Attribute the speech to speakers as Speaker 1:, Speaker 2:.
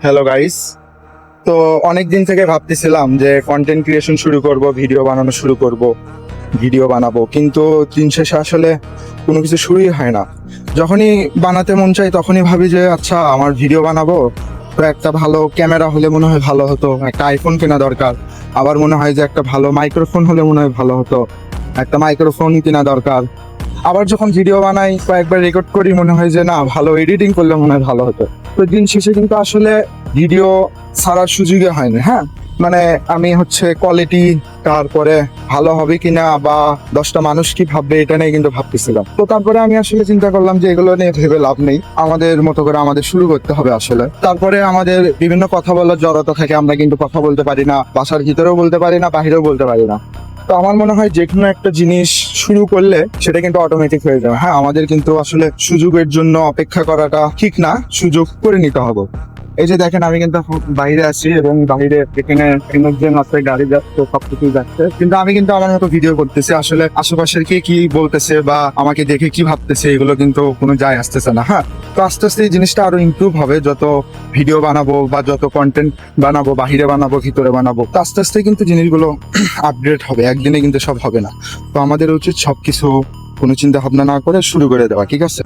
Speaker 1: Hello guys. তো অনেক দিন থেকে ভাবতেছিলাম যে কন্টেন্ট ক্রিয়েশন শুরু করব, ভিডিও বানানো শুরু করব, ভিডিও বানাবো, কিন্তু দিন শেষে আসলে কোনো কিছু শুরুই হয় না। যখনই বানাতে মন চাই তখনই ভাবি যে আচ্ছা আমার ভিডিও বানাবো, তো একটা ভালো ক্যামেরা হলে মনে হয় ভালো হতো, একটা আইফোন কেনা দরকার। আবার মনে হয় যে একটা ভালো মাইক্রোফোন হলে মনে হয় ভালো হতো, একটা মাইক্রোফোন কেনা দরকার। আবার যখন ভিডিও বানাই কয়েকবার রেকর্ড করি মনে হয় যে না, ভালো এডিটিং করলে মনে হয় ভালো হতো। তো দিন শেষে কিন্তু আসলে ভিডিও ছাড়ার সুযোগই হয় না। হ্যাঁ, মানে আমি হচ্ছে কোয়ালিটি, তারপরে ভালো হবে কিনা বা 10টা মানুষ কি ভাববে এটা নিয়ে কিন্তু ভাবতেছিলাম। তো তারপরে আমি আসলে চিন্তা করলাম যে এগুলো নিয়ে ভেবে লাভ নেই, আমাদের মতো করে আমাদের শুরু করতে হবে আসলে। তারপরে আমাদের বিভিন্ন কথা বলার জড়তা থাকে, আমরা কিন্তু কথা বলতে পারি না, বাসার ভিতরেও বলতে পারি না, বাহিরেও বলতে পারি না। তো আমার মনে হয় যে কোনো একটা জিনিস শুরু করলে সেটা কিন্তু অটোমেটিক হয়ে যাবে। হ্যাঁ, আমাদের কিন্তু আসলে সুযোগের জন্য অপেক্ষা করাটা ঠিক না, সুযোগ করে নিতে হবে। এই যে দেখেন, আমি কিন্তু এখন বাইরে আছি এবং বাইরে এখানে ইমার্জেন্সি আছে, গাড়ি যাচ্ছে, সবকিছু যাচ্ছে, কিন্তু আমি কিন্তু আমার মতো ভিডিও করতেছি। আসলে আশেপাশের কে কি বলতেছে বা আমাকে দেখে কি ভাবতেছে এগুলো কিন্তু কোনো যায় আসতেছে না। হ্যাঁ, তো আস্তে আস্তে এই জিনিসটা আরো ইমপ্রুভ হবে, যত ভিডিও বানাবো বা যত কন্টেন্ট বানাবো, বাহিরে বানাবো, ভিতরে বানাবো, তো আস্তে আস্তে কিন্তু জিনিসগুলো আপগ্রেড হবে, একদিনে কিন্তু সব হবে না। তো আমাদের উচিত সবকিছু কোনো চিন্তা ভাবনা না করে শুরু করে দেওয়া, ঠিক আছে?